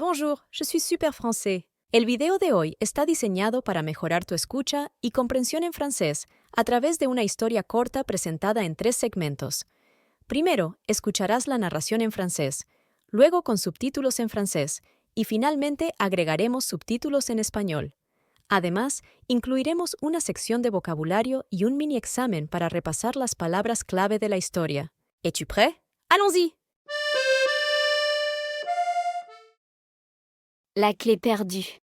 Bonjour, je suis super français. El video de hoy está diseñado para mejorar tu escucha y comprensión en francés a través de una historia corta presentada en 3 segmentos. Primero, escucharás la narración en francés, luego con subtítulos en francés y finalmente agregaremos subtítulos en español. Además, incluiremos una sección de vocabulario y un mini examen para repasar las palabras clave de la historia. Es-tu prêt? Allons-y! La clé perdue.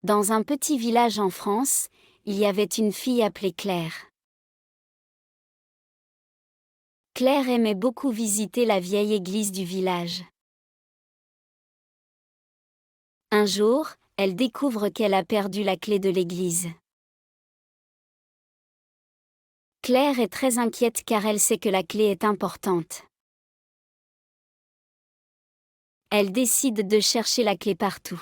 Dans un petit village en France, il y avait une fille appelée Claire. Claire aimait beaucoup visiter la vieille église du village. Un jour, elle découvre qu'elle a perdu la clé de l'église. Claire est très inquiète car elle sait que la clé est importante. Elle décide de chercher la clé partout.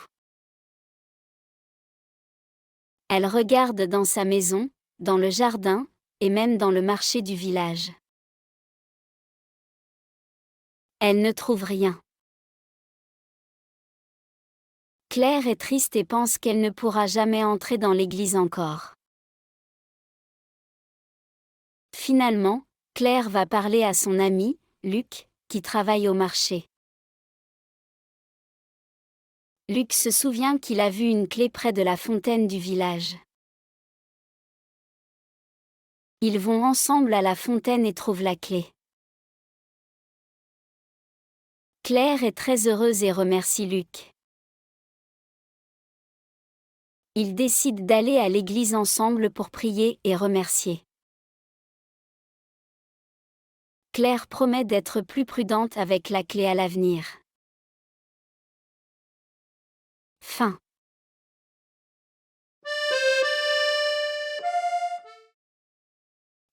Elle regarde dans sa maison, dans le jardin, et même dans le marché du village. Elle ne trouve rien. Claire est triste et pense qu'elle ne pourra jamais entrer dans l'église encore. Finalement, Claire va parler à son ami, Luc, qui travaille au marché. Luc se souvient qu'il a vu une clé près de la fontaine du village. Ils vont ensemble à la fontaine et trouvent la clé. Claire est très heureuse et remercie Luc. Ils décident d'aller à l'église ensemble pour prier et remercier. Claire promet d'être plus prudente avec la clé à l'avenir. Fin.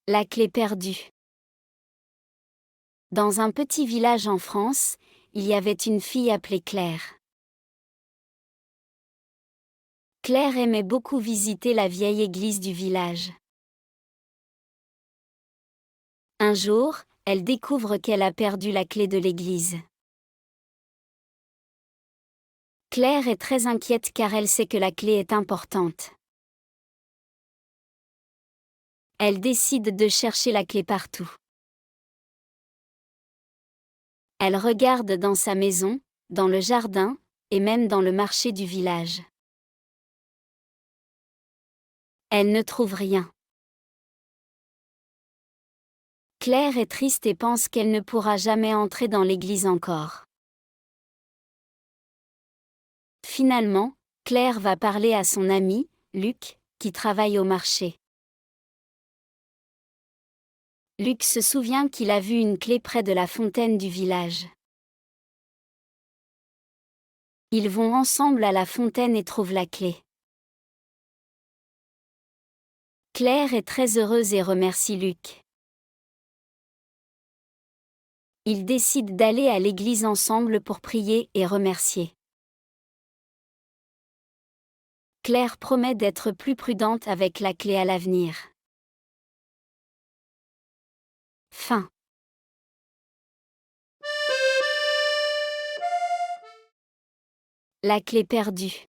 La clé perdue. Dans un petit village en France, il y avait une fille appelée Claire. Claire aimait beaucoup visiter la vieille église du village. Un jour, elle découvre qu'elle a perdu la clé de l'église. Claire est très inquiète car elle sait que la clé est importante. Elle décide de chercher la clé partout. Elle regarde dans sa maison, dans le jardin, et même dans le marché du village. Elle ne trouve rien. Claire est triste et pense qu'elle ne pourra jamais entrer dans l'église encore. Finalement, Claire va parler à son ami, Luc, qui travaille au marché. Luc se souvient qu'il a vu une clé près de la fontaine du village. Ils vont ensemble à la fontaine et trouvent la clé. Claire est très heureuse et remercie Luc. Ils décident d'aller à l'église ensemble pour prier et remercier. Claire promet d'être plus prudente avec la clé à l'avenir. Fin. La clé perdue.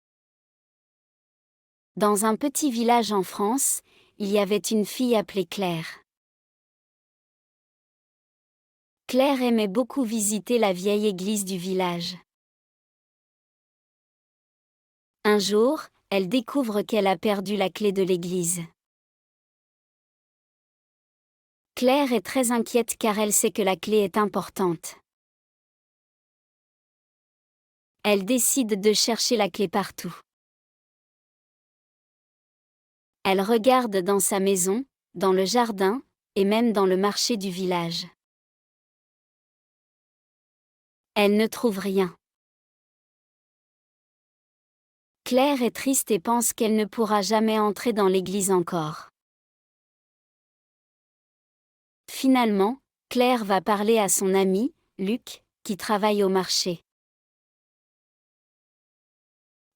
Dans un petit village en France, il y avait une fille appelée Claire. Claire aimait beaucoup visiter la vieille église du village. Un jour, elle découvre qu'elle a perdu la clé de l'église. Claire est très inquiète car elle sait que la clé est importante. Elle décide de chercher la clé partout. Elle regarde dans sa maison, dans le jardin, et même dans le marché du village. Elle ne trouve rien. Claire est triste et pense qu'elle ne pourra jamais entrer dans l'église encore. Finalement, Claire va parler à son ami, Luc, qui travaille au marché.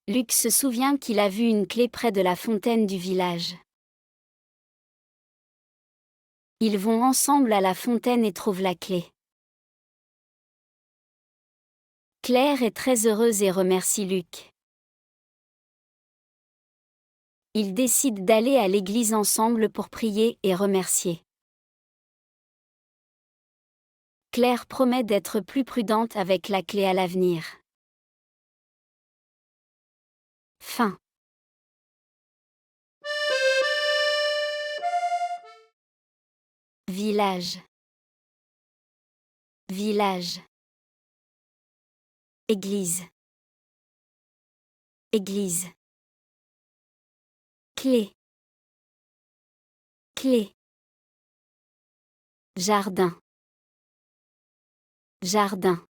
Luc se souvient qu'il a vu une clé près de la fontaine du village. Ils vont ensemble à la fontaine et trouvent la clé. Claire est très heureuse et remercie Luc. Ils décident d'aller à l'église ensemble pour prier et remercier. Claire promet d'être plus prudente avec la clé à l'avenir. Fin. Village. Village. Église. Église. Clé. Clé. Jardin. Jardin.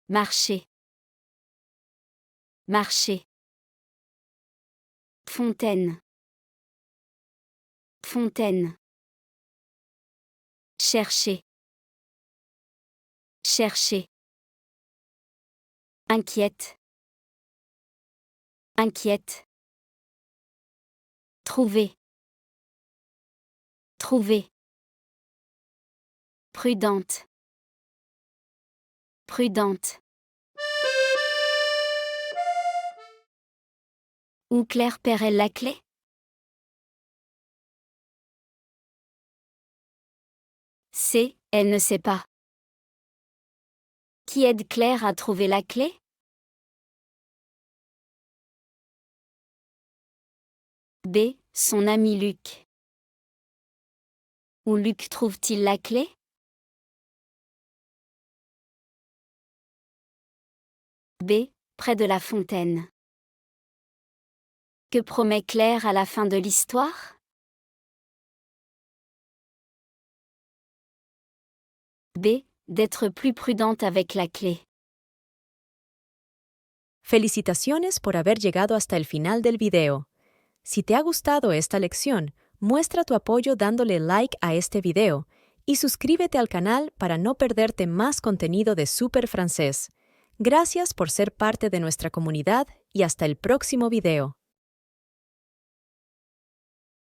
Marché. Marché. Fontaine. Fontaine. Chercher. Chercher. Inquiète. Inquiète. Trouver. Trouver. Prudente. Prudente. Où Claire perd-elle la clé? C. Elle ne sait pas. Qui aide Claire à trouver la clé? B. Son ami Luc. Où Luc trouve-t-il la clé? B. Près de la fontaine. Que promet Claire à la fin de l'histoire? B. D'être plus prudente avec la clé. Felicitaciones por haber llegado hasta el final del video. Si te ha gustado esta lección, muestra tu apoyo dándole like a este video y suscríbete al canal para no perderte más contenido de Super Francés. Gracias por ser parte de nuestra comunidad y hasta el próximo video.